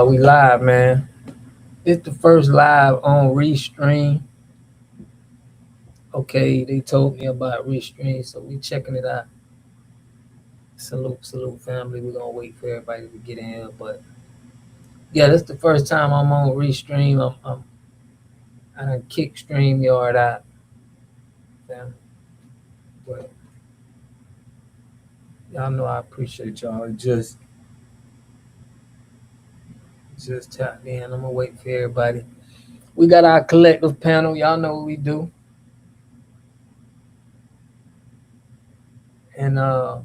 We live, man. It's the first live on Restream. Okay, they told me about Restream, so we checking it out. Salute, salute, family. We're gonna wait for everybody to get in here, but yeah, this is the first time I'm on Restream. I done kick StreamYard out, fam. But y'all know I appreciate y'all. Just tapped in. I'm gonna wait for everybody. We got our collective panel. Y'all know what we do, and we're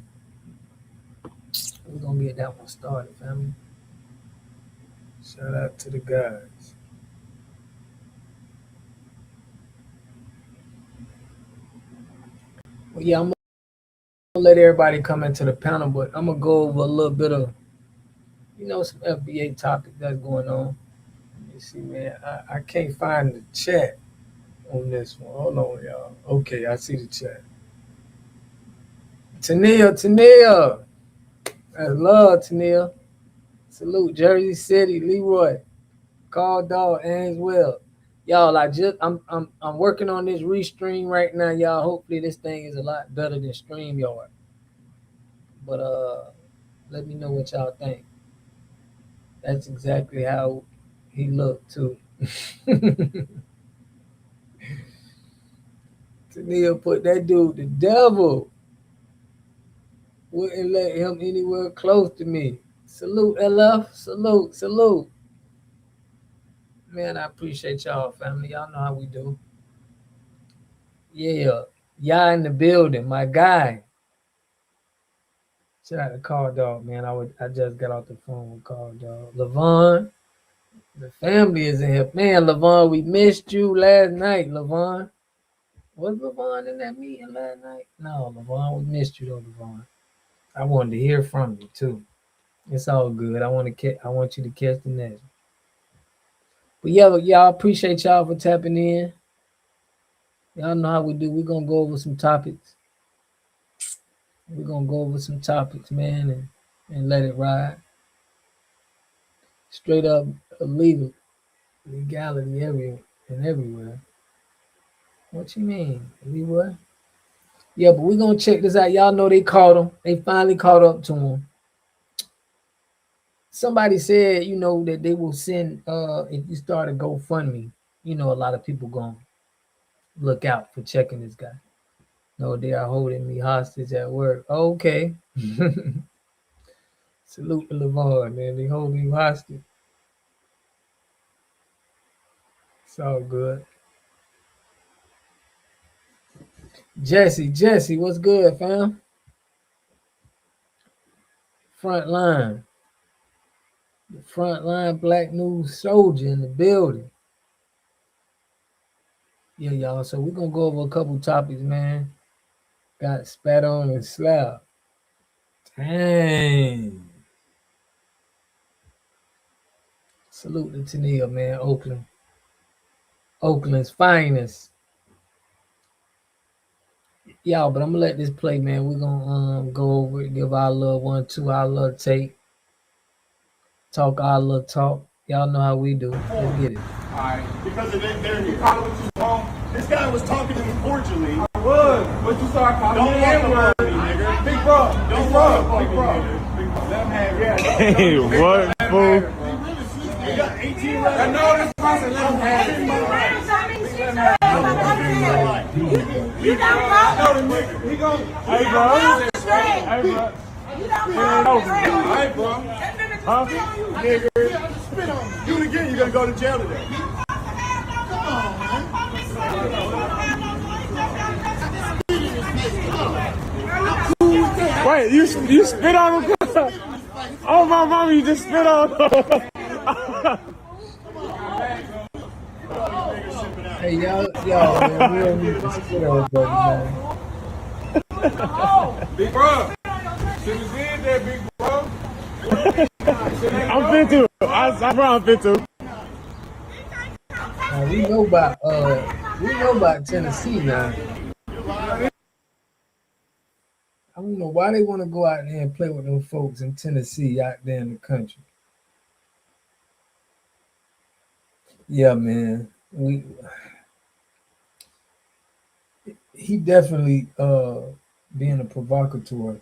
gonna get that one started, family. Shout out to the guys. Well, yeah, I'm gonna let everybody come into the panel, but I'm gonna go over a little bit of, some FBA topic that's going on. Let me see, man. I can't find the chat on this one. Hold on, y'all. Okay, I see the chat. Tania. That's love, Tania. Salute, Jersey City, Leroy, Call Dog, Ainswell. Y'all, I'm working on this restream right now, y'all. Hopefully this thing is a lot better than StreamYard. But let me know what y'all think. That's exactly how he looked too. Tania put that dude, the devil, wouldn't let him anywhere close to me. Salute, LF. Salute. Man, I appreciate y'all, family. Y'all know how we do. Yeah. Y'all in the building, my guy. Shout out to Call Dog, man. I just got off the phone with Call Dog. Levon, the family is in here. Man, Levon, we missed you last night, Levon. Was Levon in that meeting last night? No, Levon, we missed you though, Levon. I wanted to hear from you too. It's all good. I want you to catch the next. But yeah, y'all appreciate y'all for tapping in. Y'all know how we do. We're gonna go over some topics. Man, and let it ride. Straight up legality everywhere. What you mean? Leeway? Yeah, but we're gonna check this out. Y'all know they caught him. They finally caught up to him. Somebody said, that they will send if you start a GoFundMe, a lot of people gonna look out for checking this guy. No, they are holding me hostage at work. Okay. Salute to Levon, man. They holding you hostage. It's all good. Jesse, what's good, fam? Front line. The front line black news soldier in the building. Yeah, y'all. So we're gonna go over a couple topics, man. Got spat on and slapped. Dang. Salute to Tania, man. Oakland's finest. Y'all, but I'm gonna let this play, man. We're gonna go over it, give our little 1, 2 hour little take, talk our little talk. Y'all know how we do. Let's get it. Alright. Because of their economy too long. This guy was talking to me cordially. I was, but you started calling me N-word, nigga. Big bro. Let him have it. Hey, what, fool? He got 18 left. I know this person, let him have it. You don't know. He gon' Hey, bro. Hey, bro. You don't know. Alright, bro. Huh? Nigga. Spit on me. Do it again, you're gonna go to jail today. Wait, you spit on him? Oh, my mama, you just spit on him. Hey, y'all, man, we don't need to spit on brother, man. Big bro. Should've did that, big bro. I'm fit to. I'm fit to. Now, we know about Tennessee now. I don't know why they want to go out there and play with them folks in Tennessee out there in the country. Yeah, man. He definitely being a provocateur,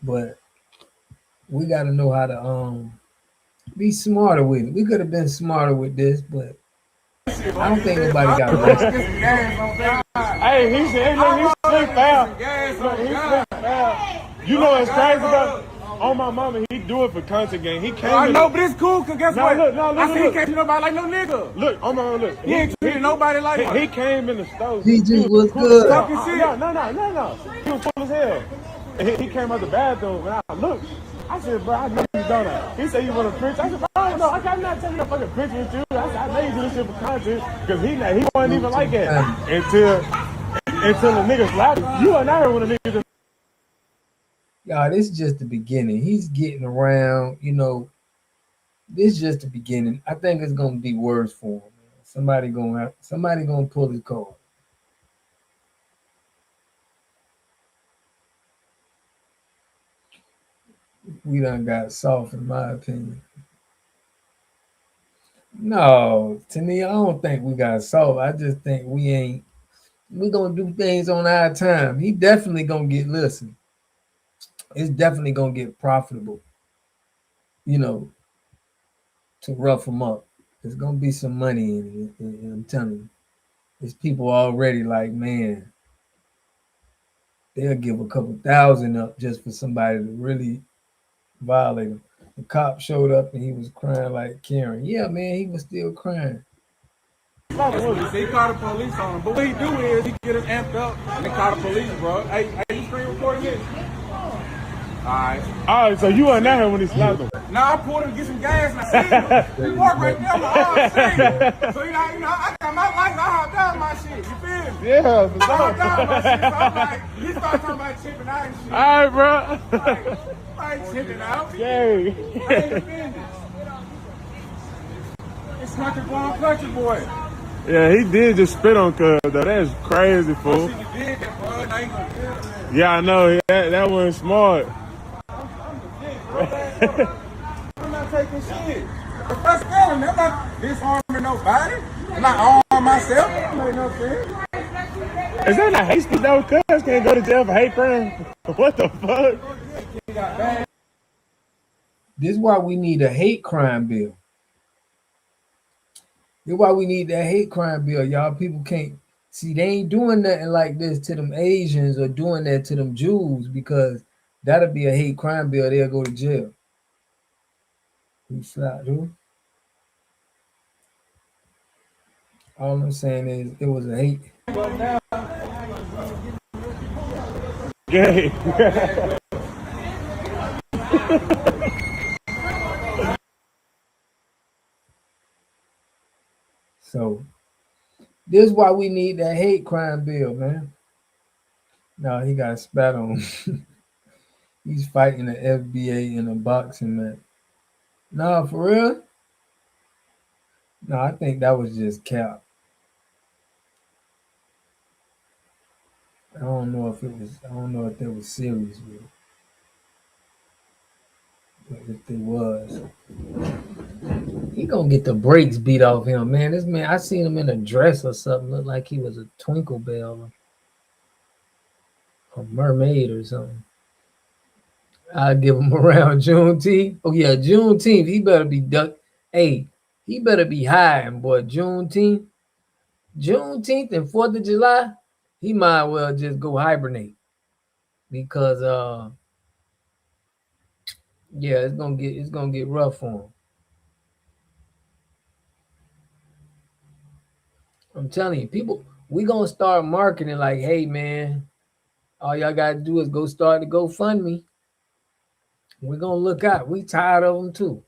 but we got to know how to be smarter with it. We could have been smarter with this, but I don't think nobody got arrested. Hey, he said, look, he slipped out. Look, he slipped out. You know what's crazy about? On my mama, he do it for content game. He came. I know, but it's cool, cause guess what? Look, no, I see he look. can't treat nobody like no nigga. Look, on my mama, look. He ain't treating nobody like one. He came in the store. PG was good. Talking shit. No. He was cool as hell. And he came out the bathroom, and I looked. I said, bro, I know you don't know. He said, you want to preach? I said, bro, I don't know. I'm not telling you to fucking preach with you. I said, I know you do this shit for content. Because he wasn't even like that. Until the niggas slapped him. You weren't out here when the niggas just... Y'all, this is just the beginning. He's getting around, you know. This is just the beginning. I think it's gonna be worse for him. Man. Somebody gonna pull his card. We done got soft, in my opinion. No, to me, I don't think we got soft. I just think we ain't. We gonna do things on our time. He definitely gonna get listened. It's definitely gonna get profitable. You know, to rough him up. There's gonna be some money in it. I'm telling you, there's people already like, man, they'll give a couple thousand up just for somebody to really violate him. The cop showed up and he was crying like Karen. Yeah, man, he was still crying. He called the police on him. But what he do is he get us amped up and call the police, bro. Hey, you screen recording this? Alright, so you weren't out here when he slapped him. Nah, I pulled him to get some gas and I seen him. He walked right there, I'm saying. So, you know, I got my life, I hopped down my shit. You feel me? Yeah, for I sure. hopped down my shit. So I'm like, he started talking about chipping out and shit. Alright, bro. I ain't chipping out. Yay. I ain't offended. It's country boy, country boy. Yeah, he did just spit on Cuz, though. That's crazy, fool. You did that, bro. Now you gonna feel it. Yeah, I know. That wasn't smart. I'm not taking shit. First of all, I'm not disarming nobody. I'm not arming myself. That don't make no sense. Is that not hate speech though? Cuz can't go to jail for hate crime? What the fuck? This is why we need a hate crime bill. This is why we need that hate crime bill. Y'all people can't see they ain't doing nothing like this to them Asians or doing that to them Jews because that'll be a hate crime bill. They'll go to jail. Who shot who? All I'm saying is it was a hate. Gay. So this is why we need that hate crime bill, man. No, he got spat on. He's fighting the FBA in a boxing match. No, for real? No, I think that was just cap. I don't know if that was serious with it. But if they was, he gonna get the brakes beat off him, man. This man, I seen him in a dress or something, looked like he was a Twinkle Bell or a mermaid or something. I'll give him around Juneteenth. Oh yeah, Juneteenth. He better be duck. Hey, he better be high, boy. Juneteenth and 4th of July, he might well just go hibernate. Because yeah, it's gonna get rough for him. I'm telling you, people, we gonna start marketing like, hey man, all y'all gotta do is go start the GoFundMe. We're gonna look out. We tired of them too.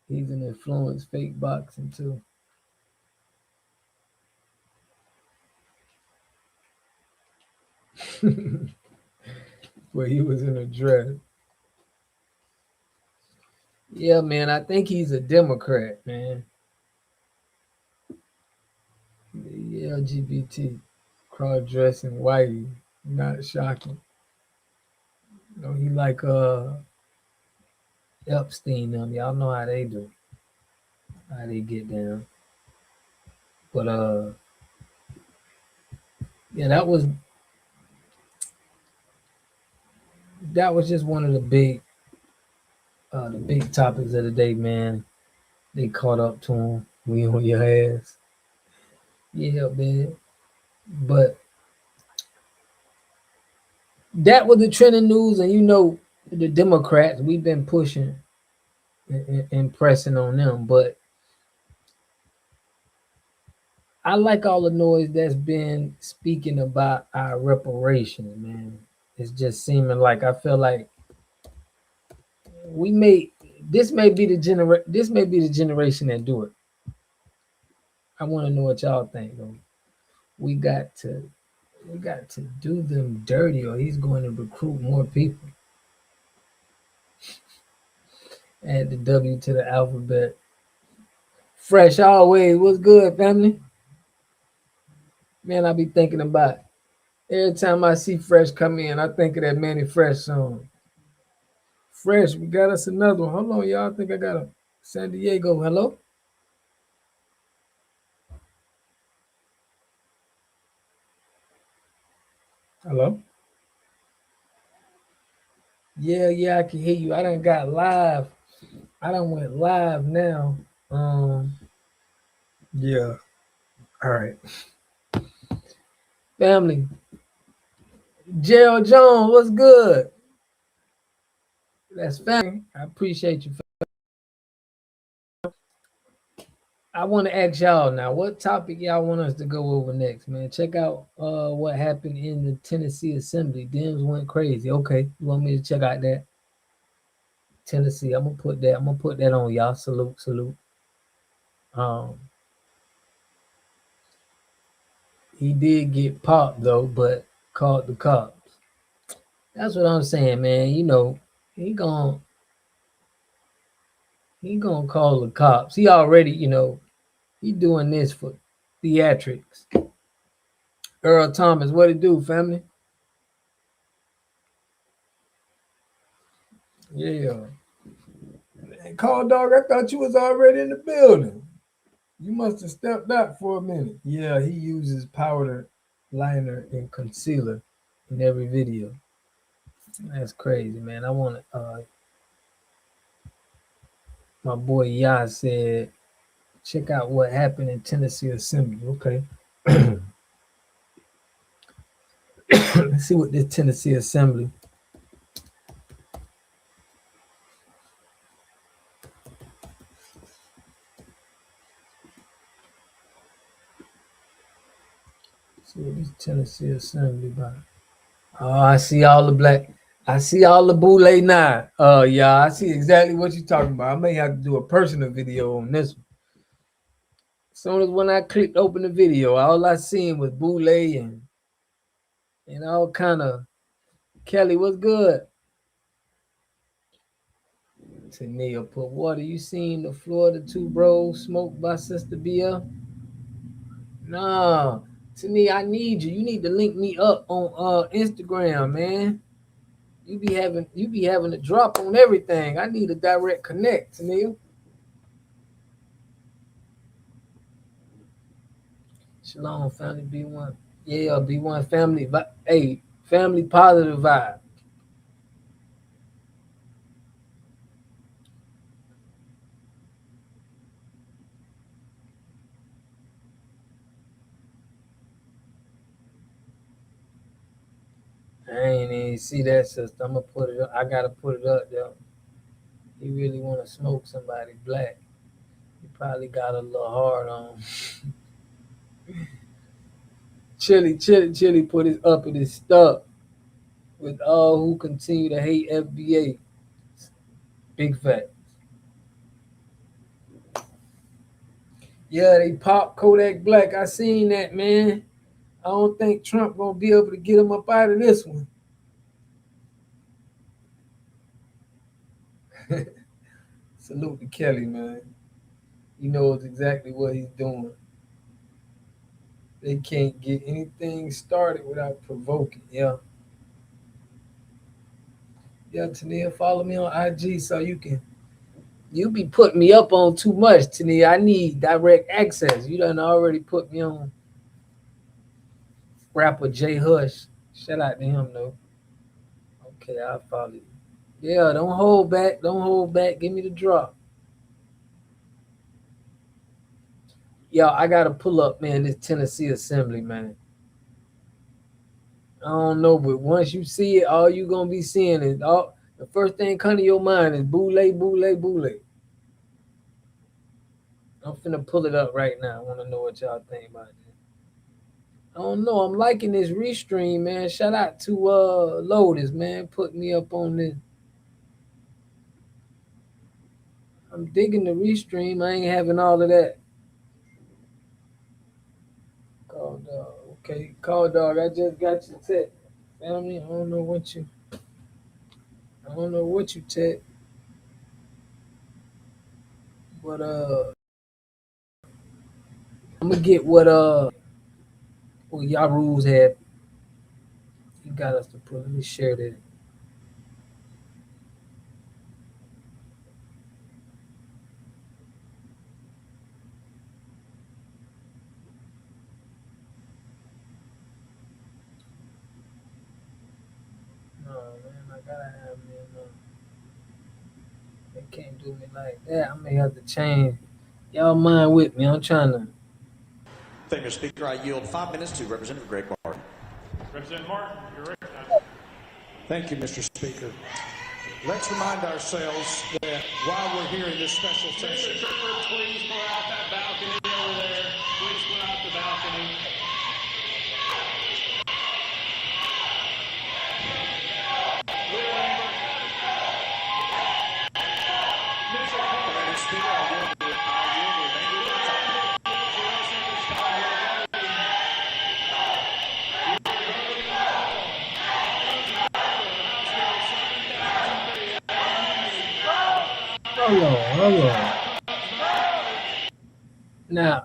He's an influence fake boxing too. Where he was in a dress. Yeah, man, I think he's a Democrat, man. The LGBT cross-dressing whitey, not shocking. You know, he like Epstein them. Y'all know how they do. how they get down. But yeah, that was just one of the big topics of the day, man. They caught up to him. We on your ass. Yeah, man. But that was the trending news, and the Democrats. We've been pushing and pressing on them, but I like all the noise that's been speaking about our reparations, man. It's just seeming like I feel like we may this may be the generation that do it. I want to know what y'all think though. We got to we got to do them dirty, or he's going to recruit more people. Add the W to the alphabet. Fresh always. What's good, family? Man, I be thinking about every time I see Fresh come in, I think of that Manny Fresh song. Fresh, we got us another one. Hold on, y'all. I think I got a San Diego. Hello? Hello? Yeah, I can hear you. I done got live. I done went live now. Um, yeah. All right. Family. Gerald Jones, what's good? That's family. I appreciate you. I want to ask y'all now, what topic y'all want us to go over next, man? Check out what happened in the Tennessee Assembly. Dems went crazy. Okay, you want me to check out that? Tennessee. I'm gonna put that on y'all. Salute, salute. Um he did get popped though, but called the cops. That's what I'm saying, man. He gon' he gonna call the cops. He already, he doing this for theatrics. Earl Thomas, what it do, family? Yeah. Man, call dog, I thought you was already in the building. You must have stepped out for a minute. Yeah, he uses powder liner and concealer in every video. That's crazy, man. I want to. My boy Yah said, check out what happened in Tennessee Assembly. Okay, let's see what this Tennessee Assembly. See what this Tennessee Assembly about. Oh, I see all the black. I see all the boule now. Yeah, I see exactly what you're talking about. I may have to do a personal video on this one. As soon as when I clicked open the video, all I seen was boule and all kind of Kelly. What's good? Tania put water. You seen the Florida two bros smoked by Sister BL? Nah, Tania, I need you. You need to link me up on Instagram, man. You be having a drop on everything. I need a direct connect, Tania. Shalom, family B1. Yeah, B1 family. Hey, family positive vibe. I ain't even see that, sister. I'm gonna put it up. I gotta put it up there. You really want to smoke somebody black? You probably got a little hard on. Chili put his up in his stuff with all who continue to hate FBA. Big fact. Yeah, they popped Kodak Black. I seen that, man. I don't think Trump gonna be able to get him up out of this one. Salute to Kelly, man. He knows exactly what he's doing. They can't get anything started without provoking. Yeah. Yeah, Tania, follow me on IG so you can You be putting me up on too much, Tania. I need direct access. You done already put me on rapper J Hush. Shout out to him though. Okay, I'll follow you. Yeah, don't hold back. Don't hold back. Give me the drop. Yo, I gotta pull up, man, this Tennessee Assembly, man. I don't know, but once you see it, all you gonna be seeing is all the first thing come to your mind is boule, boule, boule. I'm finna pull it up right now. I wanna know what y'all think about it. I don't know. I'm liking this restream, man. Shout out to Lotus, man. Put me up on this. I'm digging the restream. I ain't having all of that. Call dog. Okay, call dog. I just got your text. Family, I don't know what you text, but I'm gonna get what y'all rules had. You got us to put. Let me share that. No, man, I gotta have me. They can't do me like that. I may have to change. Y'all mind with me? I'm trying to. Thank you, Speaker. I yield 5 minutes to Representative Greg Martin. Representative Martin, you're right. Thank you, Mr. Speaker. Let's remind ourselves that while we're here in this special session, Mr. Trooper, please go out that balcony over there. Please go out the balcony. Mr. Speaker, I yield the remainder of the time. Hold on. Now,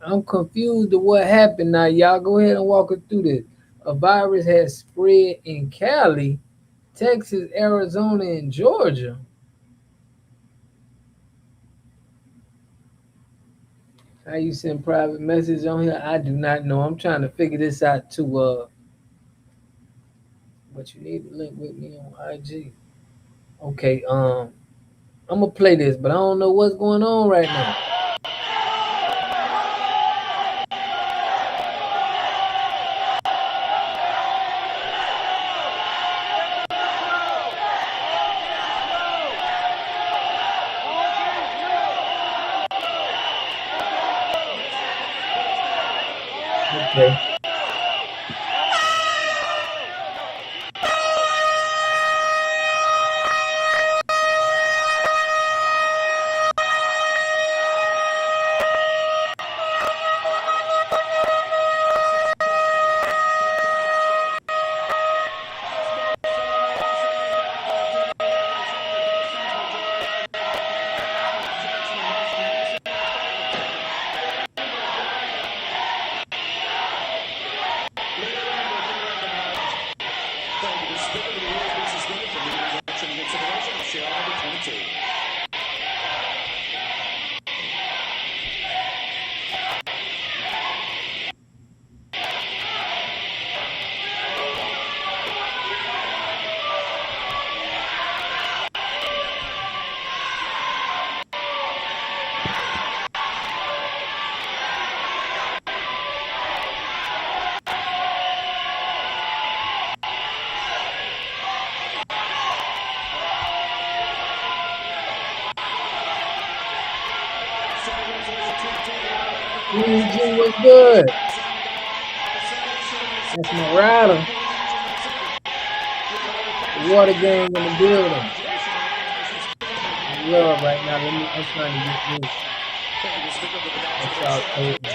I'm confused to what happened. Now, y'all go ahead and walk us through this. A virus has spread in Cali, Texas, Arizona, and Georgia. How you send private message on here? I do not know. I'm trying to figure this out too. But you need to link with me on IG. Okay, I'm gonna play this, but I don't know what's going on right now. Okay. G was good. That's my rider. The water gang in the building. Love right now. I'm trying to get this. That's y'all told me.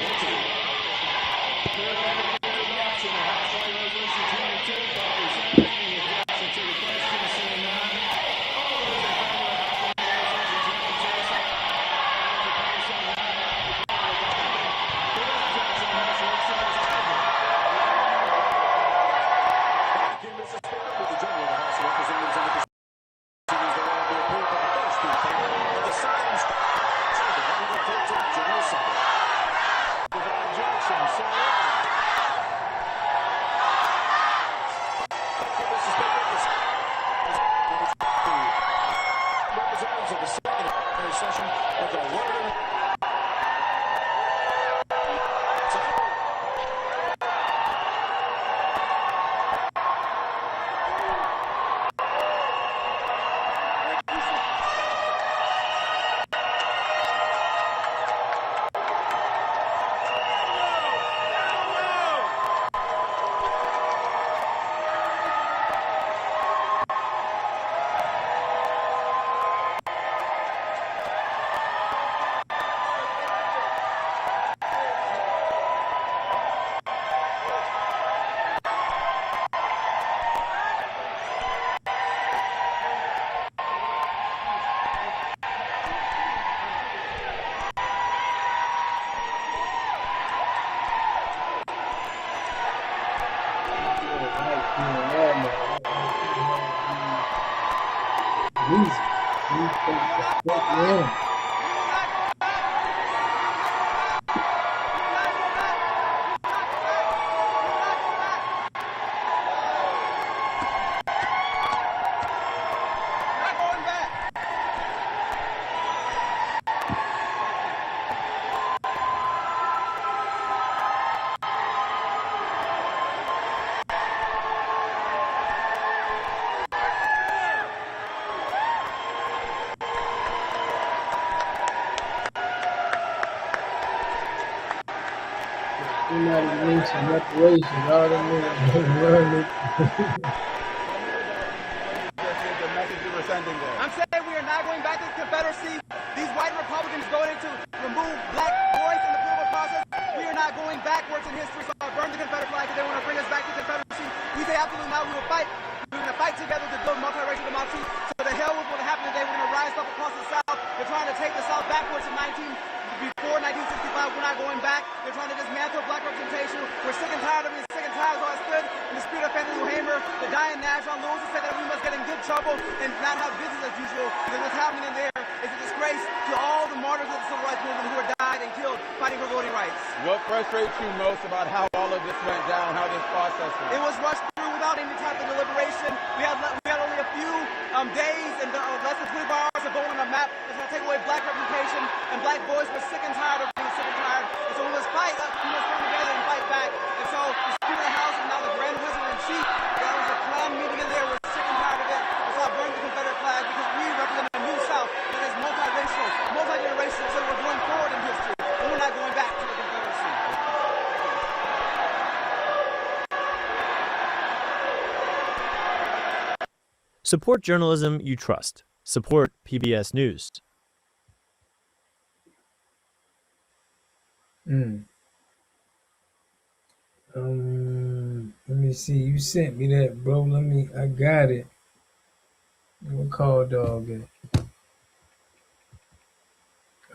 session of the Word. United Nations reparations, all them niggas running. I'm saying we are not going back to the Confederacy. These white Republicans voted to remove black voice in the political process. We are not going backwards in history, so I'll burn the Confederate flag if they want to bring us back to the Confederacy. We say absolutely not. We will fight. We're going to fight together to build multiracial democracy. So the hell with what happened today. We're going to rise up across the South. They're trying to take the South backwards before 1965. We're not going back. They're trying to dismantle black representation. We're sick and tired of it. Sick and tired. So I stood in the spirit of Fannie Lou Hamer, the dying National Lewis, who said that we must get in good trouble and not have business as usual, because what's happening in there is a disgrace to all the martyrs of the civil rights movement who were died and killed fighting for voting rights. What frustrates you most about how all of this went down, how this process went? It was rushed through without any type of deliberation. We had only a few days and less than 24 hours to vote on a map that's going to take away black representation and black voice. We're sick and tired of being sick and tired. And so we must fight. We must come together and fight back. And so the Speaker of the House is now the Grand Wizard in Chief. There was a clan meeting in there. We're sick and tired of it. And so I burned the Confederate flag because we represent a new South that is multiracial, multi-generational. So we're going forward in history. And we're not going back to the Confederacy. Support journalism you trust. Support PBS News. Let me see. You sent me that, bro. I got it. What call dog it?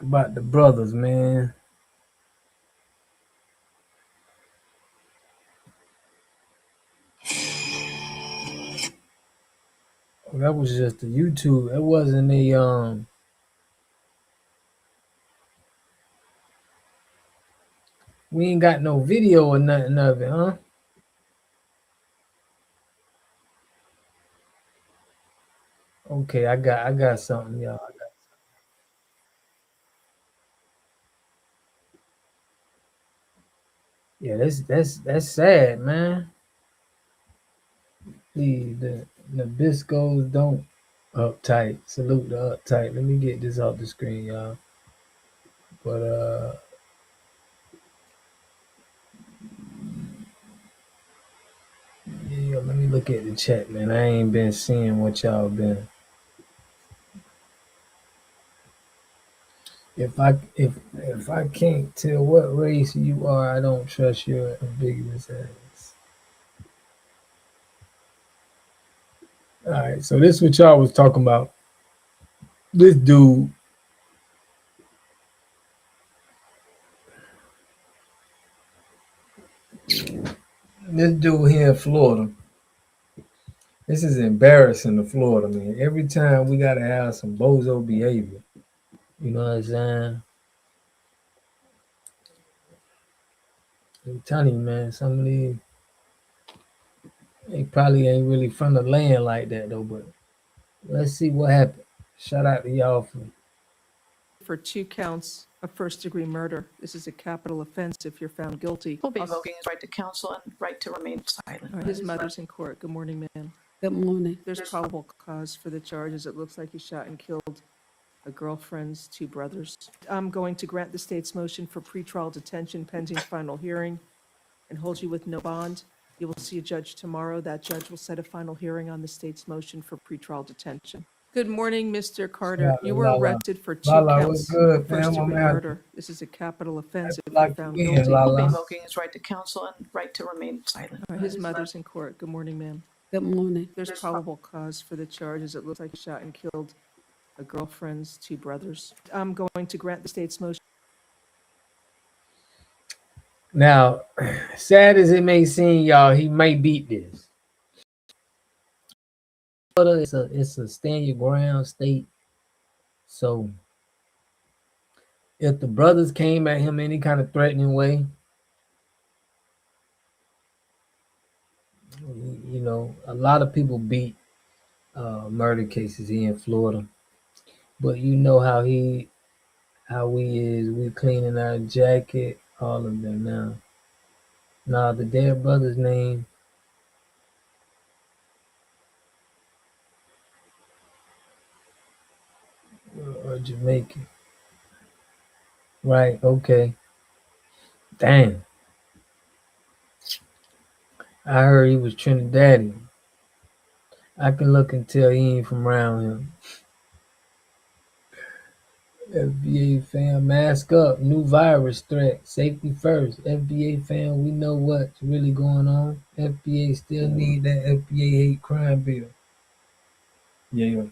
About the brothers, man. Oh, that was just a YouTube. It wasn't a we ain't got no video or nothing of it, huh? Okay, I got something, y'all. Yeah, that's sad, man. The Nabiscos don't uptight. Salute the uptight. Let me get this off the screen, y'all. But yeah, let me look at the chat, man. I ain't been seeing what y'all been. If I can't tell what race you are, I don't trust your ambiguous ass. All right, so this is what y'all was talking about. This dude, here in Florida. This is embarrassing to Florida, man. Every time we gotta have some bozo behavior. You know what I'm saying? I'm telling you, man, some of these, they probably ain't really from the land like that, though, but let's see what happened. Shout out to y'all for for 2 counts of first-degree murder. This is a capital offense if you're found guilty. Will be invoking his right to counsel and right to remain silent. All right, his mother's in court. Good morning, ma'am. Good morning. There's probable cause for the charges. It looks like he shot and killed a girlfriend's 2 brothers. I'm going to grant the state's motion for pretrial detention pending final hearing and hold you with no bond. You will see a judge tomorrow. That judge will set a final hearing on the state's motion for pretrial detention. Good morning, Mr. Carter. You were arrested for 2 Lala, what's counts good, of fam? first-degree I'm out. murder. This is a capital offense if Like you're found again, guilty. Lala. Will be invoking his right to counsel and right to remain silent. All right, his mother's in court. Good morning, ma'am. Good morning. There's probable cause for the charges. It looks like he shot and killed a girlfriend's 2 brothers. I'm going to grant the state's motion. Now, sad as it may seem, y'all, he may beat this. But it's a stand your ground state. So if the brothers came at him any kind of threatening way, you know, a lot of people beat murder cases here in Florida. But you know how we is, we cleaning our jacket, all of them now. Now the dead brother's name or Jamaican. Right, okay. Damn. I heard he was Trinidadian. I can look and tell he ain't from around him. FBA fam, mask up. New virus threat. Safety first. FBA fam, we know what's really going on. FBA still need that FBA hate crime bill. Yeah.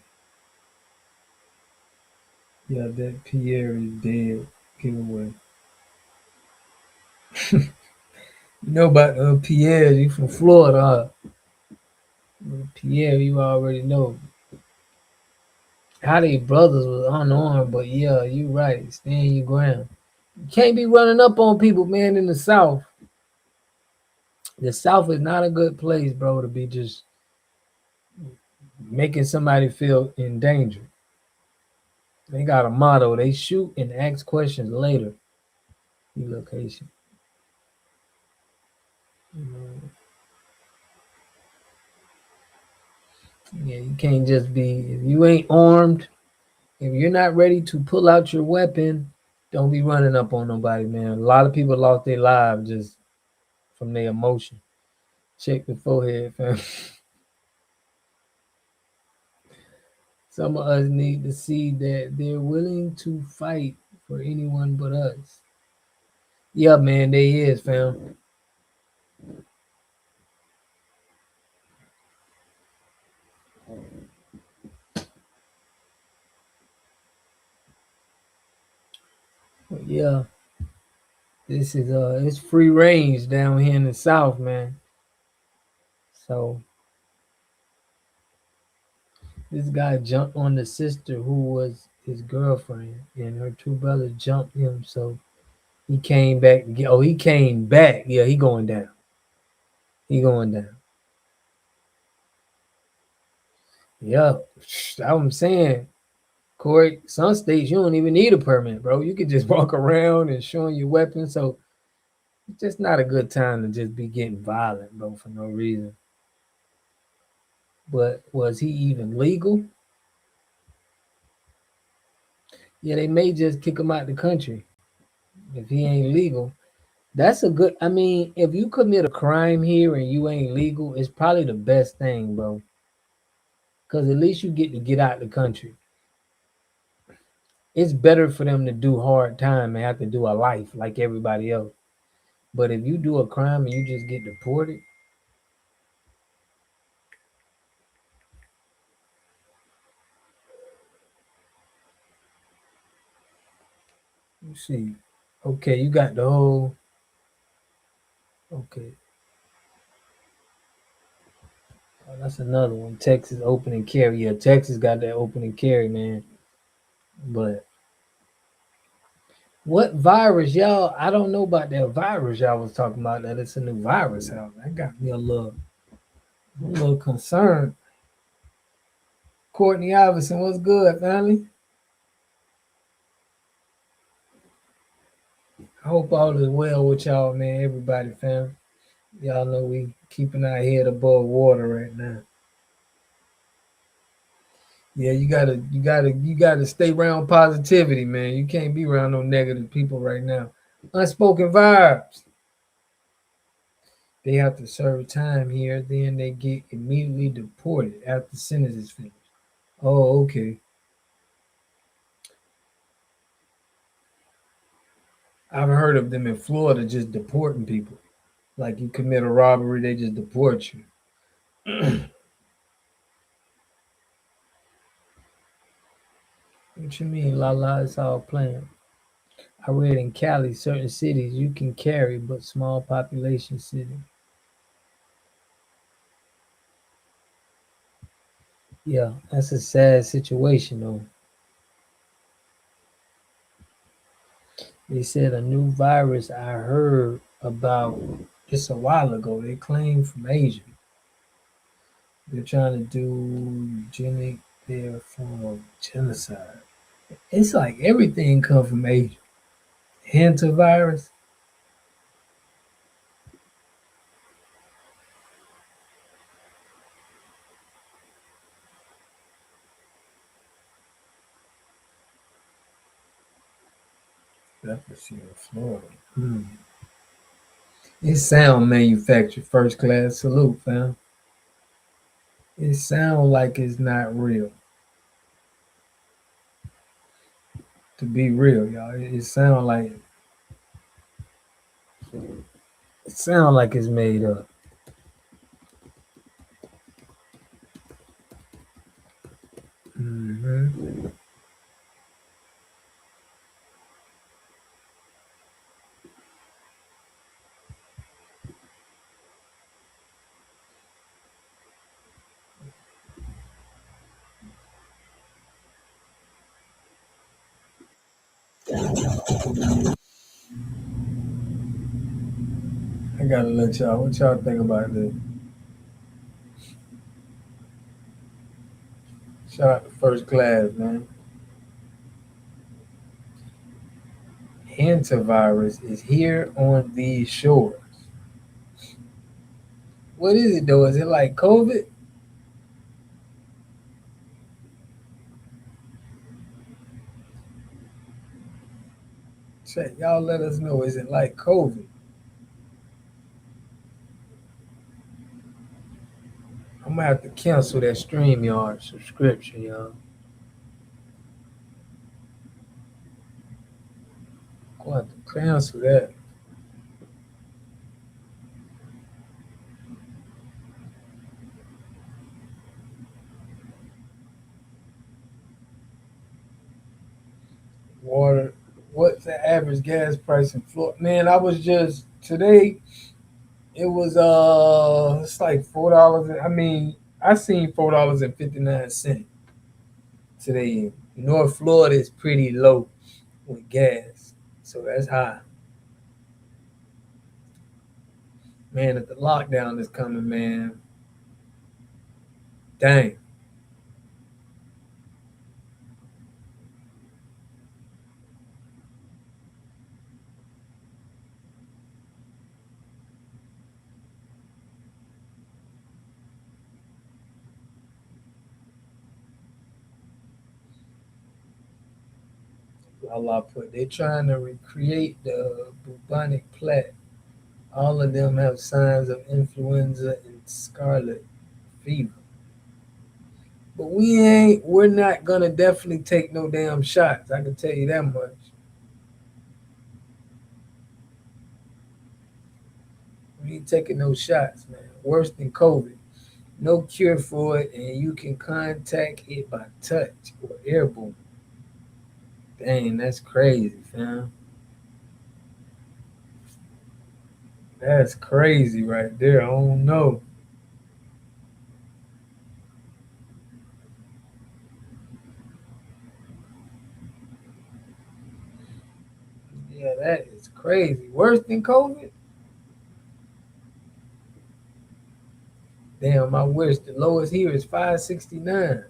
Yeah, that Pierre is dead. Giveaway. You know about Pierre, you from Florida, huh? Pierre, you already know. How they brothers was unarmed, but yeah, you right. Stand your ground. You can't be running up on people, man, in the South. The South is not a good place, bro, to be just making somebody feel in danger. They got a motto. They shoot and ask questions later. Relocation. Yeah, you can't just be, if you ain't armed, if you're not ready to pull out your weapon, don't be running up on nobody, man. A lot of people lost their lives just from their emotion. Check the forehead, fam. Some of us need to see that they're willing to fight for anyone but us. Yeah, man, they is, fam. But yeah, this is it's free range down here in the South, man. So this guy jumped on the sister who was his girlfriend, and her 2 brothers jumped him. So he came back. Oh, he came back. Yeah, he going down. He going down. Yeah, that's what I'm saying. Corey, some states you don't even need a permit, bro. You could just walk around and showing your weapon. So it's just not a good time to just be getting violent, bro, for no reason. But was he even legal? Yeah, they may just kick him out the country if he ain't legal. That's a good, I mean, if you commit a crime here and you ain't legal, it's probably the best thing, bro. Because at least you get to get out the country. It's better for them to do hard time and have to do a life like everybody else. But if you do a crime and you just get deported, you see, okay, you got the whole, okay. Oh, that's another one. Texas open and carry. Yeah, Texas got that open and carry, man. But what virus, y'all? I don't know about that virus y'all was talking about. That it's a new virus out. That got me a little concerned. Courtney Iverson, what's good, family? I hope all is well with y'all, man. Everybody, fam. Y'all know we keeping our head above water right now. Yeah, you gotta stay around positivity, man. You can't be around no negative people right now. Unspoken vibes. They have to serve time here, then they get immediately deported after sentence is finished. Oh, okay. I've heard of them in Florida just deporting people. Like you commit a robbery, they just deport you. What you mean, la la? It's all planned. I read in Cali, certain cities you can carry, but small population city. Yeah, that's a sad situation though. They said a new virus I heard about just a while ago. They claim from Asia. They're trying to do eugenic, their form of genocide. It's like everything come from Asia. Hantavirus. Leprosy in Florida. It sound manufactured first class. Salute, fam. It sound like it's not real. To be real, y'all, it sound like it's made up. Hmm. I gotta let y'all. What y'all think about this? Shout out to first class, man. Hantavirus is here on these shores. What is it though? Is it like COVID? Check, y'all let us know. Is it like COVID? I'm gonna have to cancel that StreamYard subscription, y'all. I'm gonna have to cancel that. Water. What's the average gas price in Florida? Man, I was just today. It was it's like $4. I mean, I seen $4.59 today. North Florida is pretty low with gas, so that's high. Man, if the lockdown is coming, man, dang. Allah put they trying to recreate the bubonic plague. All of them have signs of influenza and scarlet fever. But we're not gonna definitely take no damn shots. I can tell you that much. We ain't taking no shots, man. Worse than COVID. No cure for it, and you can contact it by touch or airborne. Dang, that's crazy, fam. That's crazy right there. I don't know. Yeah, that is crazy. Worse than COVID? Damn, I wish the lowest here is 569.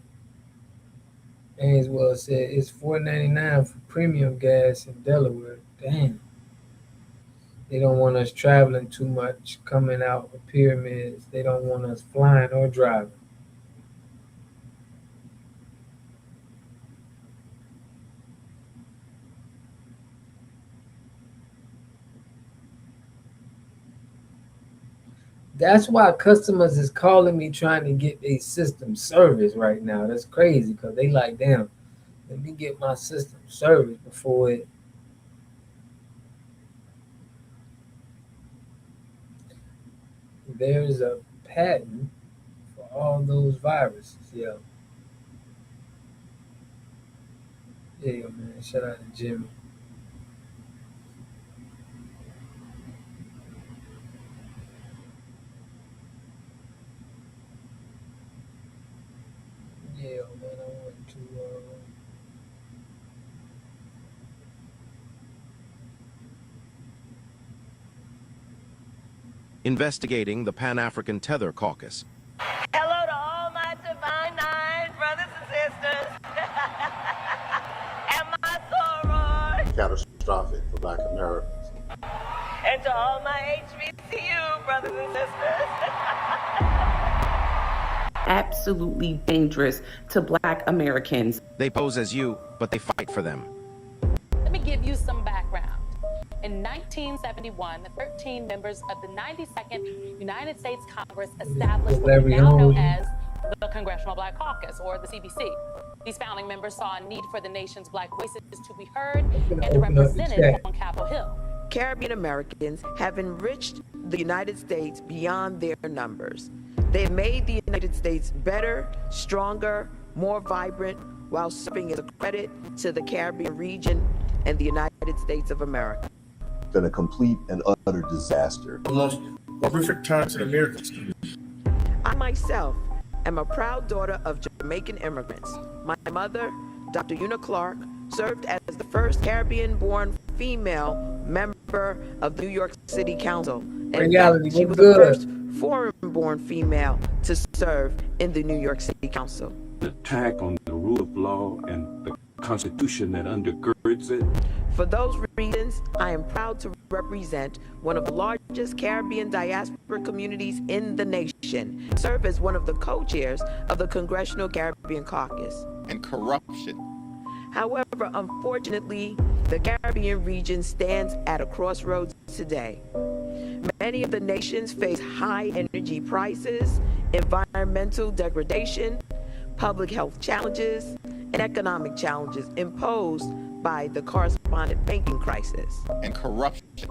Ainsworth said it's 4.99 for premium gas in Delaware. Damn. They don't want us traveling too much, coming out with pyramids. They don't want us flying or driving. That's why customers is calling me trying to get a system service right now. That's crazy because they like, damn, let me get my system service before it. There's a patent for all those viruses. Yeah. Yeah, man. Shout out to Jimmy. Yeah, man. I want to. Investigating the Pan-African Tether Caucus. Hello to all my divine nine brothers and sisters. And my sorors. Catastrophic for Black Americans. And to all my HBCU brothers and sisters. Absolutely dangerous to Black Americans. They pose as you, but they fight for them. Let me give you some background. In 1971, 13 members of the 92nd United States Congress established what we now know as the Congressional Black Caucus, or the CBC. These founding members saw a need for the nation's Black voices to be heard and represented on Capitol Hill. Caribbean Americans have enriched the United States beyond their numbers. They've made the United States better, stronger, more vibrant, while serving as a credit to the Caribbean region and the United States of America. Been a complete and utter disaster. The most horrific times in American. I myself am a proud daughter of Jamaican immigrants. My mother, Dr. Una Clark, served as the first Caribbean-born female member of the New York City Council. And she was the first foreign-born female to serve in the New York City Council. The attack on the rule of law and the Constitution that undergirds it. For those reasons, I am proud to represent one of the largest Caribbean diaspora communities in the nation, serve as one of the co-chairs of the Congressional Caribbean Caucus. And corruption. However, unfortunately, the Caribbean region stands at a crossroads today. Many of the nations face high energy prices, environmental degradation, public health challenges, and economic challenges imposed by the correspondent banking crisis. And corruption.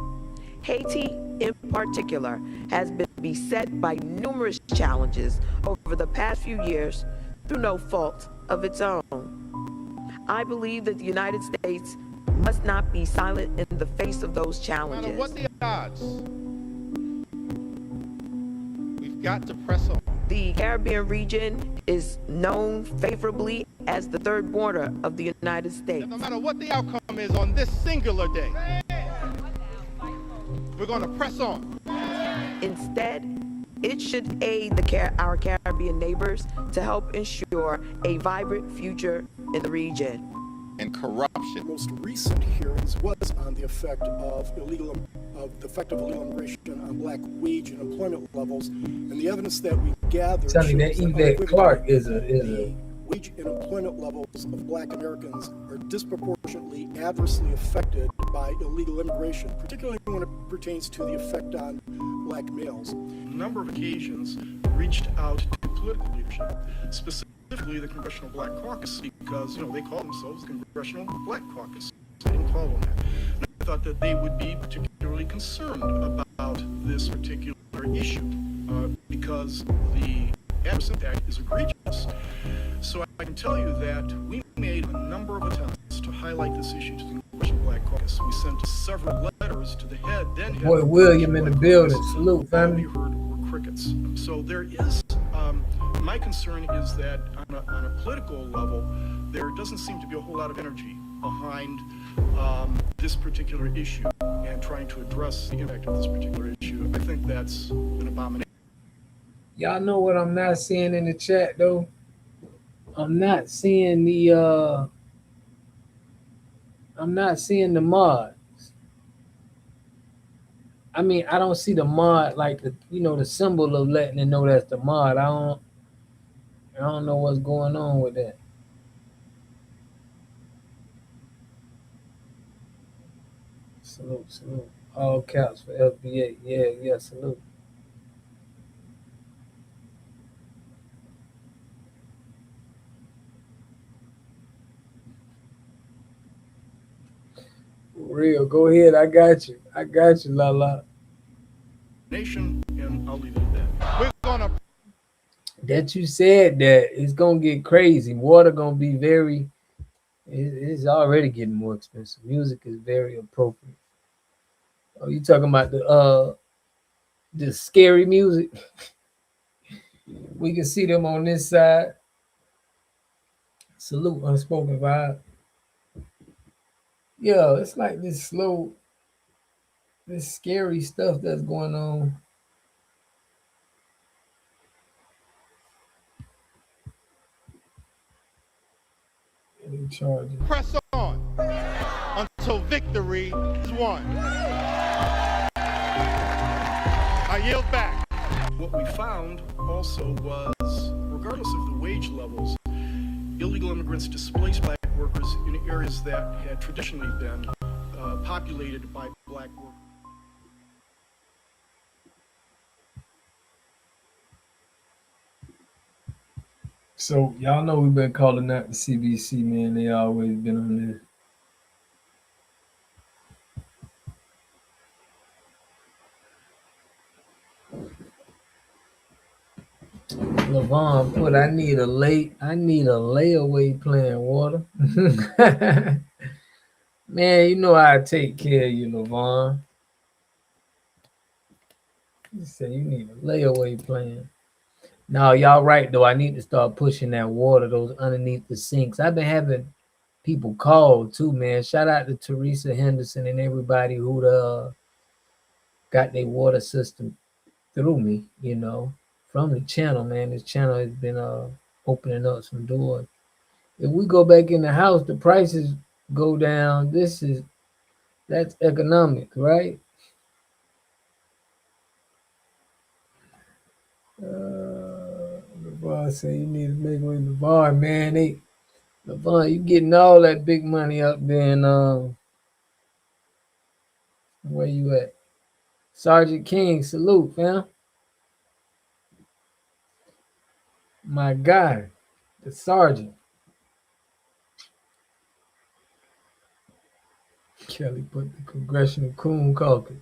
Haiti, in particular, has been beset by numerous challenges over the past few years through no fault of its own. I believe that the United States must not be silent in the face of those challenges. No matter what the odds, we've got to press on. The Caribbean region is known favorably as the third border of the United States. No matter what the outcome is on this singular day, we're going to press on. Instead, it should aid our Caribbean neighbors to help ensure a vibrant future in the region. And corruption. The most recent hearings was on the effect of illegal immigration on Black wage and employment levels, and the evidence that we gathered telling that Yvette Clarke is a wage and employment levels of Black Americans are disproportionately adversely affected by illegal immigration, particularly when it pertains to the effect on Black males. A number of occasions reached out to political leadership, specifically the Congressional Black Caucus, because they call themselves the Congressional Black Caucus. They didn't call them that. And I thought that they would be particularly concerned about this particular issue because the adverse impact is egregious. So I can tell you that we made a number of attempts to highlight this issue to the Congressional Black Caucus. We sent several letters to the then head. Boy, William in the building. Salute, family. All we heard were crickets. So there is, my concern is that on a political level, there doesn't seem to be a whole lot of energy behind this particular issue and trying to address the impact of this particular issue. I think that's an abomination. Y'all know what I'm not seeing in the chat though? I'm not seeing the mods. I mean, I don't see the mod like the symbol of letting it know that's the mod. I don't know what's going on with that. Salute, salute. All caps for FBA. Yeah, yeah, salute. For real. Go ahead. I got you. I got you, La La. Nation, and I'll leave it at that. We're gonna. That you said that it's gonna get crazy. Water gonna be it's already getting more expensive. Music is very appropriate. Oh, you talking about the scary music? We can see them on this side. Salute, unspoken vibe. Yeah, it's like this slow, this scary stuff that's going on. Press on until victory is won. I yield back. What we found also was, regardless of the wage levels, illegal immigrants displaced black workers in areas that had traditionally been populated by black workers. So y'all know we've been calling that the CBC, man. They always been on there. Levon put I need a layaway plan, water. Man, you know I take care of you, Levon. You say you need a layaway plan. Now y'all right though. I need to start pushing that water, those underneath the sinks. I've been having people call too, man. Shout out to Teresa Henderson and everybody who got their water system through me, from the channel, man. This channel has been opening up some doors. If we go back in the house, the prices go down. That's economic, right? LeVar say you need to make way. LeVar, man. LeVar, you getting all that big money up there in where you at? Sergeant King, salute, fam. My guy, the sergeant. Kelly put the Congressional Coon Caucus.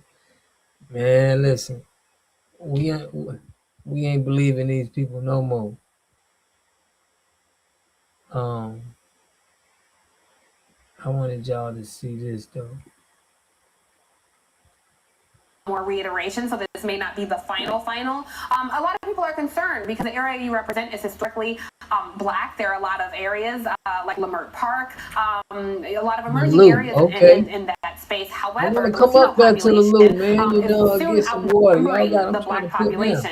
Man, listen, we ain't believing these people no more. I wanted y'all to see this though. More reiteration, so this may not be the final. A lot of people are concerned because the area you represent is historically black. There are a lot of areas like Leimert Park, a lot of emerging areas in that space. However, I want to come up there to the loop, man. Get some water. Y'all got the black population.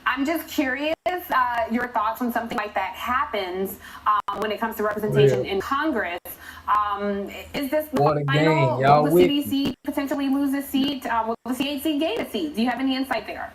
I'm just curious your thoughts when something like that happens when it comes to representation in Congress. Is this the water final? Gang, y'all will the CDC potentially lose a seat? Will the CHC gain a seat? Do you have any insight there?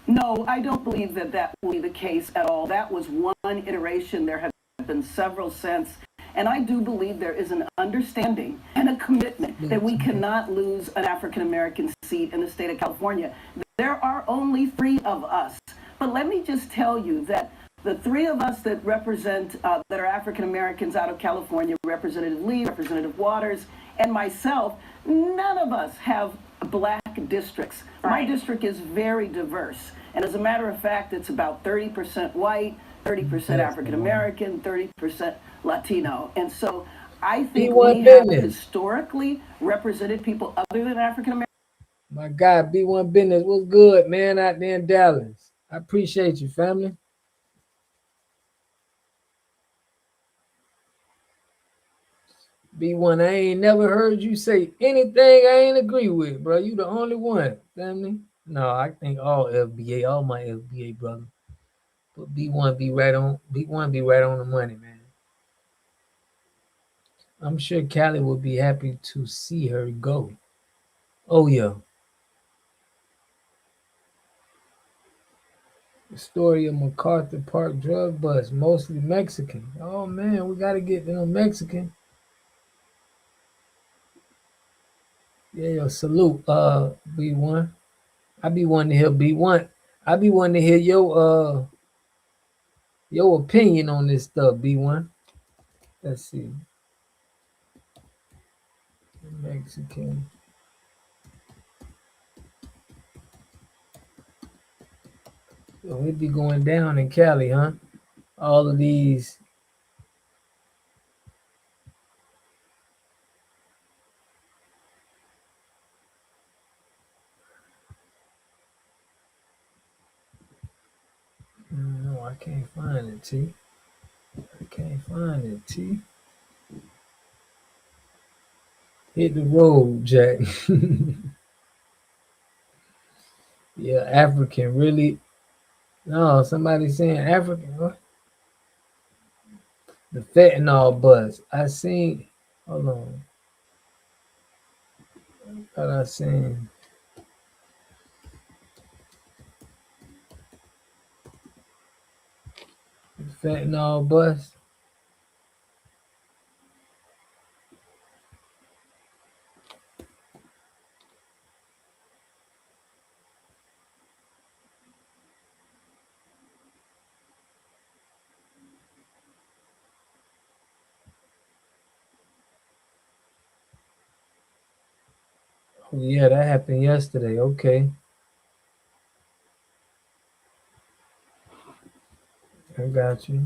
No, I don't believe that will be the case at all. That was one iteration. There have been several since. And I do believe there is an understanding and a commitment that we cannot lose an African-American seat in the state of California. There are only 3 of us. But let me just tell you that the 3 of us that represent, that are African-Americans out of California, Representative Lee, Representative Waters, and myself, none of us have black districts. My district is very diverse. And as a matter of fact, it's about 30% white, 30% African-American, 30% Latino. And so I think we have historically represented people other than African-American. My guy, B1 Business, what's good, man, out there in Dallas? I appreciate you, family. B1, I ain't never heard you say anything I ain't agree with, bro. You the only one, family. No, I think all my FBA brother. But B1 be right on the money, man. I'm sure Callie would be happy to see her go. Oh yeah. The story of MacArthur Park drug bust, mostly Mexican. Oh man, we gotta get them Mexican. Yeah, yo, salute, B1. I be wanting to hear B1. I be wanting to hear your opinion on this stuff, B1. Let's see. Mexican. So it be going down in Cali, huh? All of these. No, I can't find it, T. I can't find it, T. Hit the road, Jack. Yeah, African really. No, somebody saying African. What? The fentanyl buzz. I seen. Hold on. Thought I seen. The fentanyl buzz. Oh, yeah, that happened yesterday. Okay. I got you.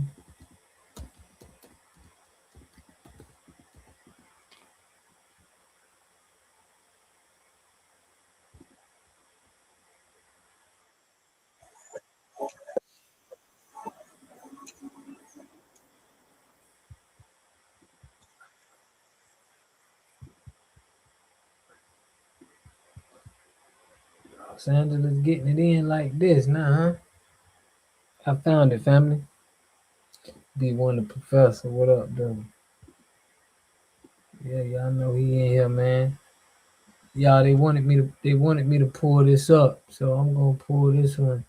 Los Angeles getting it in like this now, huh? I found it, family. B1 the professor. What up, though? Yeah, y'all know he in here, man. Y'all, they wanted me to pull this up, so I'm gonna pull this one.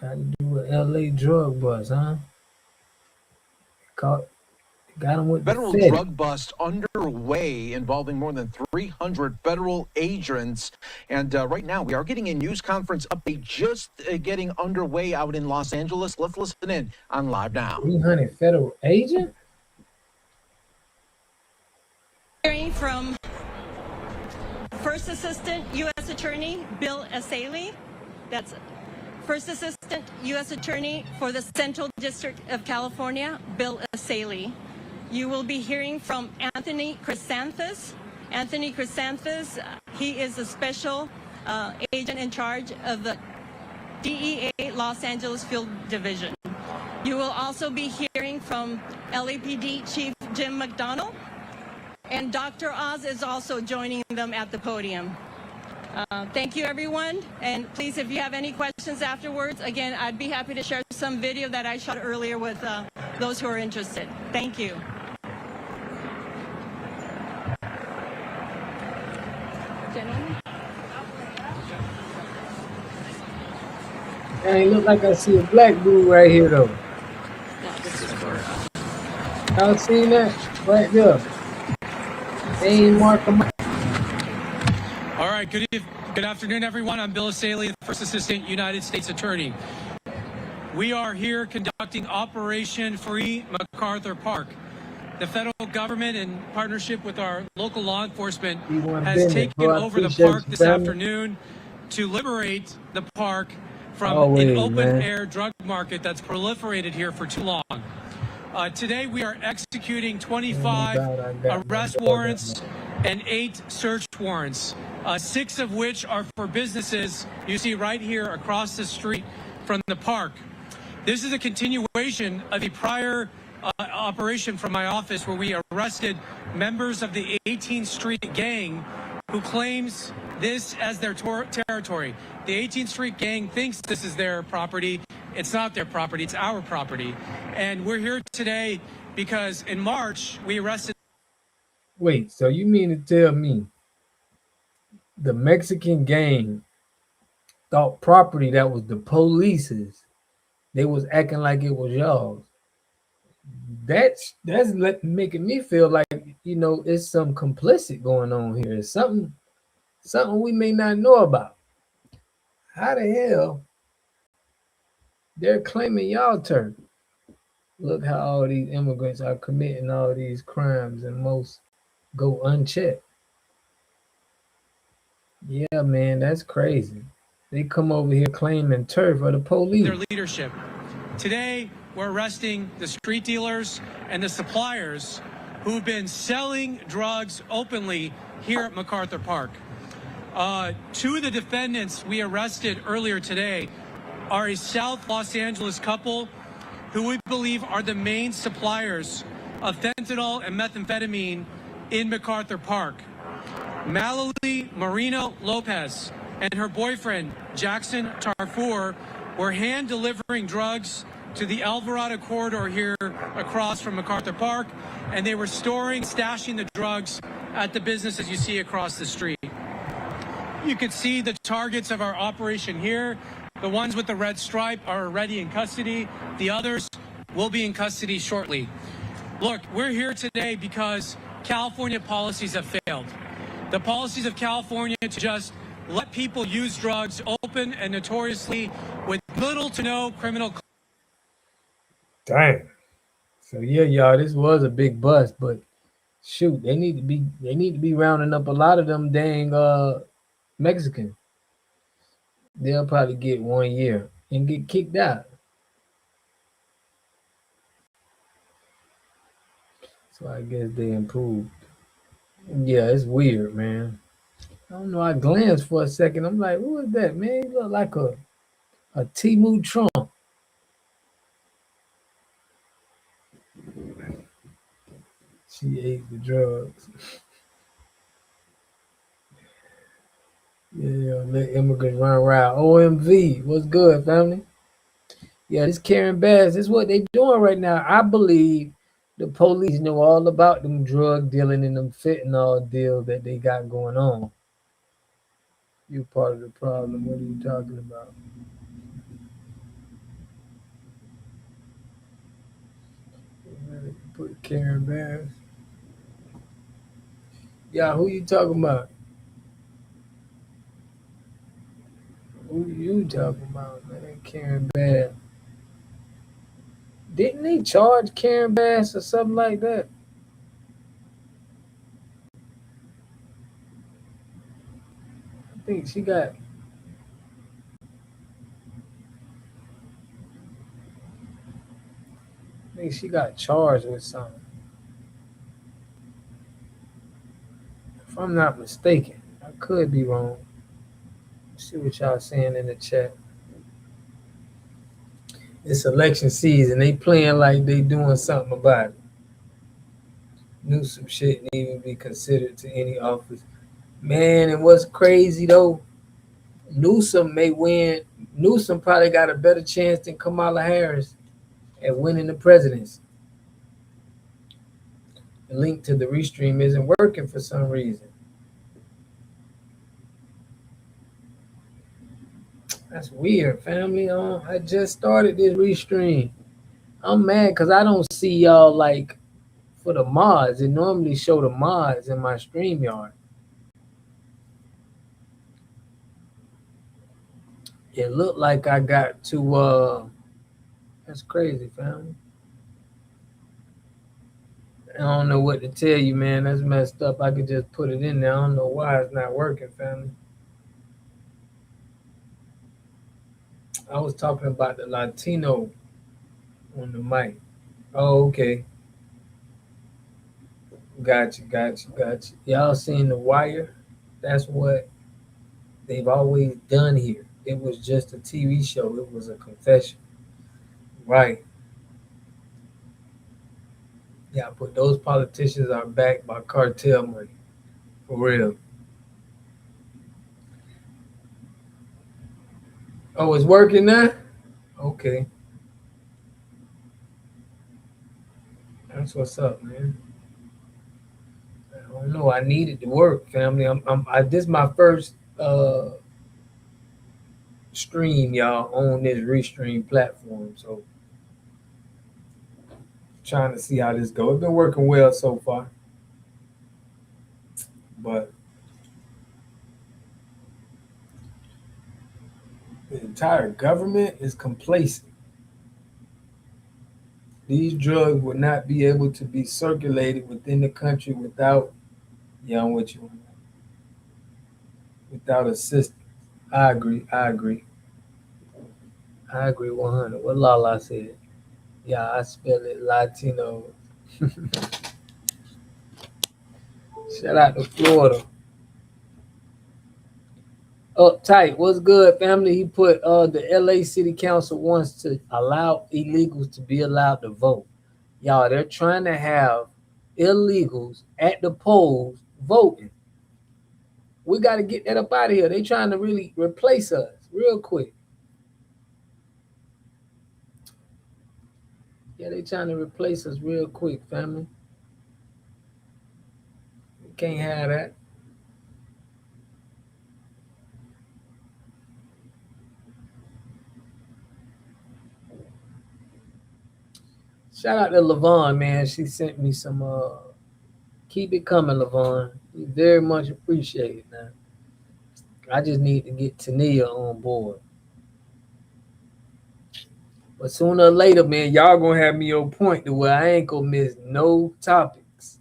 Got to do an LA drug bust, huh? Got him with Federal the drug bust underway involving more than 300 federal agents. And right now we are getting a news conference update just getting underway out in Los Angeles. Let's listen in on Live Now. 300 federal agent? Hearing from First Assistant U.S. Attorney Bill Asaley. That's First Assistant U.S. Attorney for the Central District of California, Bill Asaley. You will be hearing from Anthony Chrysanthus. Anthony Chrysanthus, he is a special agent in charge of the DEA Los Angeles Field Division. You will also be hearing from LAPD Chief Jim McDonnell, and Dr. Oz is also joining them at the podium. Thank you, everyone. And please, if you have any questions afterwards, again, I'd be happy to share some video that I shot earlier with those who are interested. Thank you. Gentlemen. Hey, look like I see a black dude right here, though. Y'all seen that? Right there. They ain't mark him out. All right, good afternoon, everyone. I'm Bill Asaley, the First Assistant United States Attorney. We are here conducting Operation Free MacArthur Park. The federal government, in partnership with our local law enforcement, has taken over the park this afternoon to liberate the park from an open-air drug market that's proliferated here for too long. Today, we are executing 25 arrest warrants and 8 search warrants, 6 of which are for businesses you see right here across the street from the park. This is a continuation of a prior operation from my office where we arrested members of the 18th Street gang who claims this as their territory. The 18th Street gang thinks this is their property. It's not their property, it's our property. And we're here today because in March, we arrested... Wait, so you mean to tell me the Mexican gang thought property that was the police's, they was acting like it was y'all's. That's making me feel like, it's some complicit going on here. It's something we may not know about. How the hell they're claiming y'all turf? Look how all these immigrants are committing all these crimes and most go unchecked. Yeah, man, that's crazy. They come over here claiming turf for the police. Their leadership. Today, we're arresting the street dealers and the suppliers who've been selling drugs openly here at MacArthur Park. Two of the defendants we arrested earlier today are a South Los Angeles couple who we believe are the main suppliers of fentanyl and methamphetamine in MacArthur Park. Mallory Marino Lopez and her boyfriend, Jackson Tarfour, were hand delivering drugs to the Alvarado corridor here across from MacArthur Park, and they were stashing the drugs at the businesses you see across the street. You can see the targets of our operation here. The ones with the red stripe are already in custody. The others will be in custody shortly. Look, we're here today because California policies have failed. The policies of California to just let people use drugs open and notoriously with little to no criminal. Damn. So yeah, y'all, this was a big bust, but shoot, they need to be rounding up a lot of them dang Mexicans. They'll probably get 1 year and get kicked out. So I guess they improved. Yeah, it's weird, man. I don't know. I glanced for a second. I'm like, who is that, man? He look like a Timu Trump. She ate the drugs. Yeah, let immigrants run around. OMV, what's good, family? Yeah, this Karen Bass, this is what they doing right now. I believe the police know all about them drug dealing and them fentanyl deals that they got going on. You part of the problem. What are you talking about? Put Karen Bass. Yeah, who you talking about? Who you talking about, man? Karen Bass. Didn't they charge Karen Bass or something like that? I think she got. I think she got charged with something. If I'm not mistaken, I could be wrong. Let's see what y'all saying in the chat. It's election season. They playing like they doing something about it. Newsom shouldn't even be considered to any office. Man, and what's crazy though, Newsom may win. Newsom probably got a better chance than Kamala Harris at winning the presidency. The link to the restream isn't working for some reason. That's weird, family. I just started this restream. I'm mad because I don't see y'all like for the mods. It normally show the mods in my StreamYard. It looked like I got to that's crazy, family. I don't know what to tell you, man. That's messed up. I could just put it in there. I don't know why it's not working, family. I was talking about the Latino on the mic. Oh, okay. Gotcha. Y'all seen The Wire? That's what they've always done here. It was just a TV show. It was a confession. Right. Yeah, but those politicians are backed by cartel money. For real. Oh, it's working now? Okay. That's what's up, man. I don't know. I need it to work, family. This is my first stream y'all on this Restream platform. So trying to see how this goes. It's been working well so far. But the entire government is complacent. These drugs would not be able to be circulated within the country without, yeah, I'm with you on that. Without assistance. I agree. I agree. I agree 100. What Lala said. Yeah, I spell it Latino. Shout out to Florida. Uptight, what's good, family? He put the LA City Council wants to allow illegals to be allowed to vote. Y'all, they're trying to have illegals at the polls voting. We got to get that up out of here. They trying to really replace us real quick. Yeah, they trying to replace us real quick, family. We can't have that. Shout out to LaVon, man. She sent me some keep it coming, LaVon. We very much appreciate it, man. I just need to get Tania on board. But sooner or later, man, y'all gonna have me on point to where I ain't gonna miss no topics.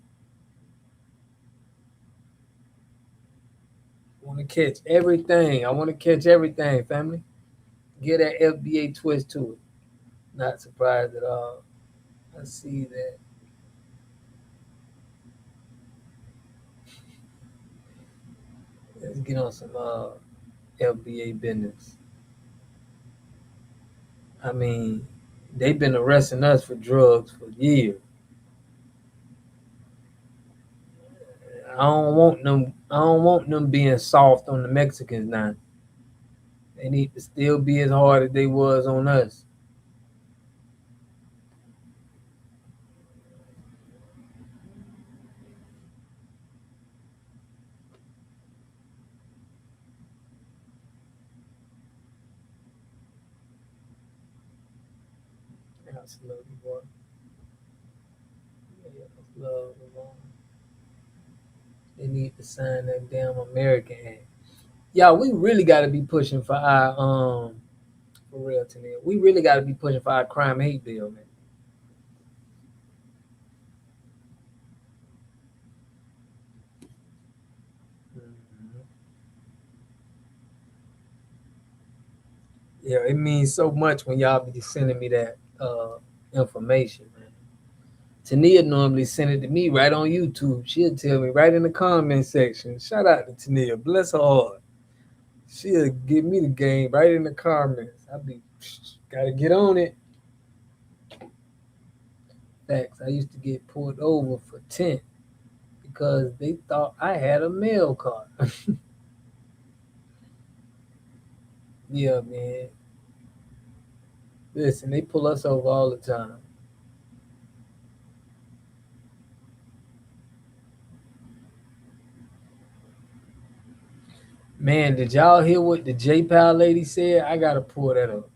I want to catch everything. I want to catch everything, family. Get that FBA twist to it. Not surprised at all. I see that. Let's get on some FBA business. I mean, they've been arresting us for drugs for years. I don't want them being soft on the Mexicans now. They need to still be as hard as they was on us. Absolutely, boy. Yeah, love, they need to sign that damn American Act. Y'all, we really got to be pushing for our for real, Tania. We really got to be pushing for our crime hate bill, man. Yeah, it means so much when y'all be sending me that information, man. Tania normally send it to me right on YouTube. She'll tell me right in the comment section. Shout out to Tania. Bless her heart. She'll give me the game right in the comments. I be gotta get on it. Facts. I used to get pulled over for 10 because they thought I had a mail card. Yeah, man. Listen, they pull us over all the time. Man, did y'all hear what the J-Pal lady said? I gotta pull that up.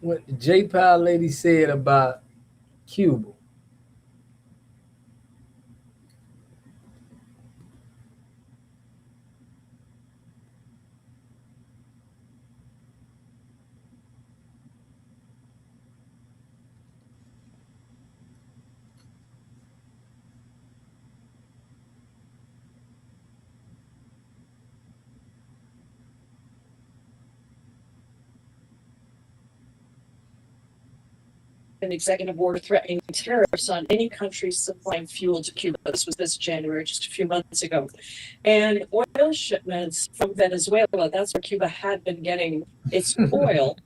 What the J-Pal lady said about Cuba. An executive order threatening tariffs on any country supplying fuel to Cuba. This was this January, just a few months ago. And oil shipments from Venezuela, that's where Cuba had been getting its oil,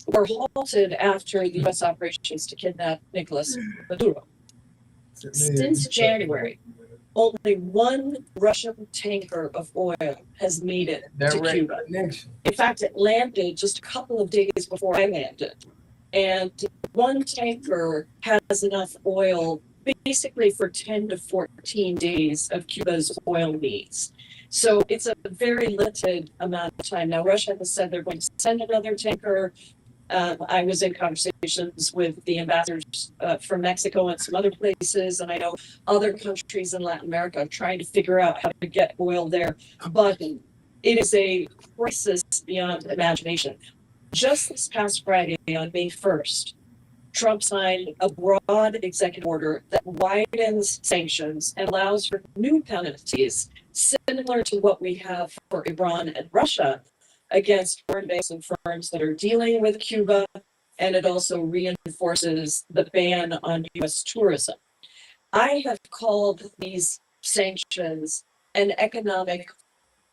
were halted after the U.S. operations to kidnap Nicolas Maduro. Since January, only one Russian tanker of oil has made it to Cuba. In fact, it landed just a couple of days before I landed. And one tanker has enough oil basically for 10 to 14 days of Cuba's oil needs. So it's a very limited amount of time. Now, Russia has said they're going to send another tanker. I was in conversations with the ambassadors from Mexico and some other places, and I know other countries in Latin America are trying to figure out how to get oil there. But it is a crisis beyond imagination. Just this past Friday, on May 1st, Trump signed a broad executive order that widens sanctions and allows for new penalties similar to what we have for Iran and Russia against foreign banks and firms that are dealing with Cuba. And it also reinforces the ban on U.S. tourism. I have called these sanctions an economic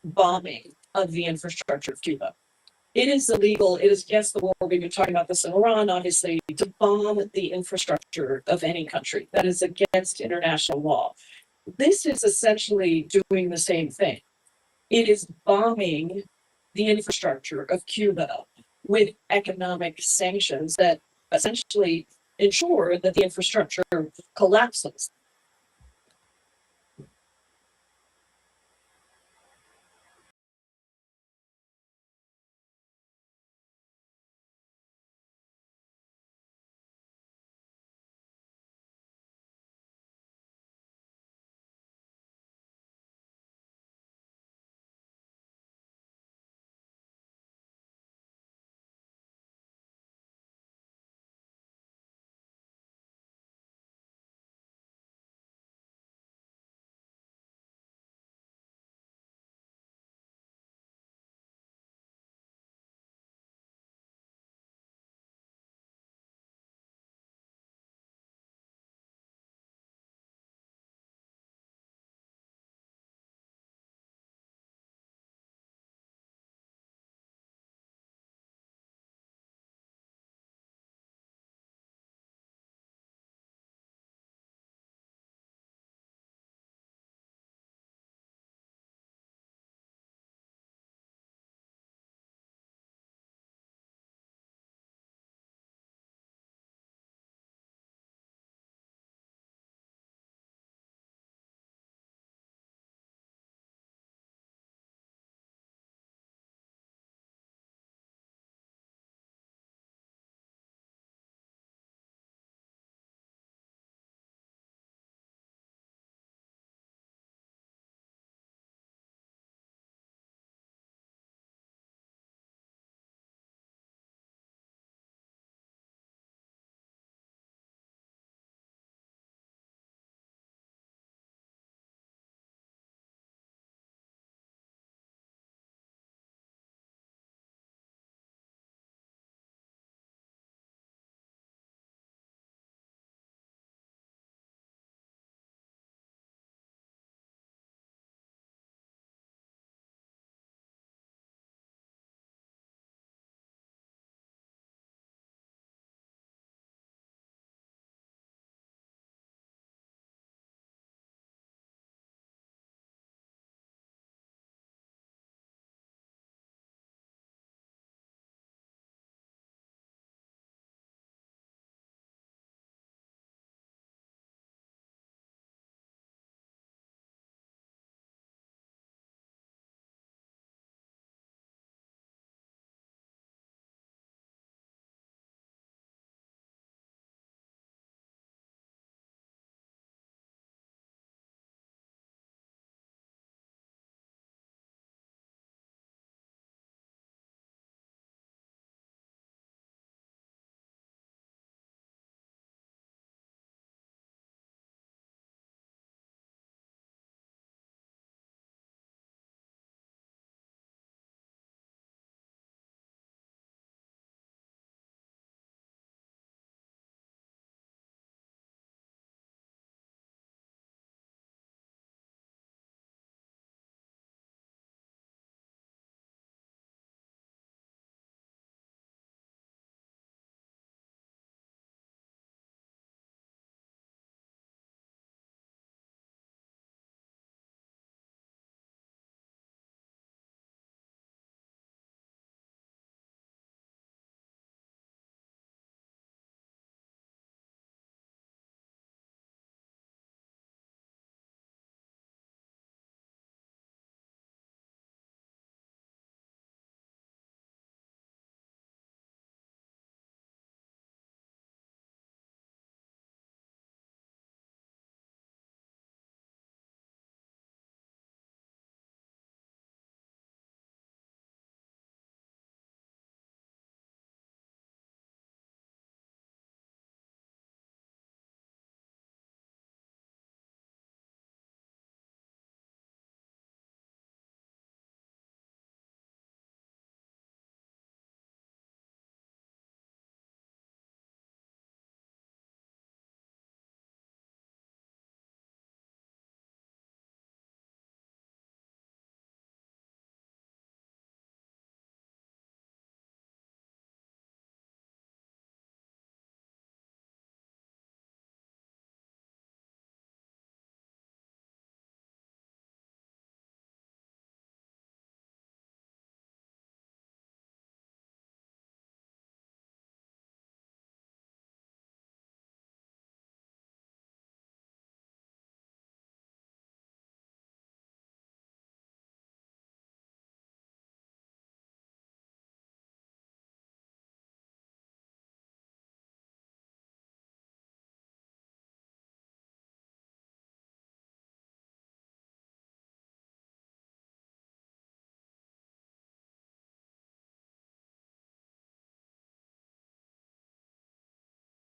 bombing of the infrastructure of Cuba. It is illegal. It is against the war. We've been talking about this in Iran, obviously, to bomb the infrastructure of any country. That is against international law. This is essentially doing the same thing. It is bombing the infrastructure of Cuba with economic sanctions that essentially ensure that the infrastructure collapses.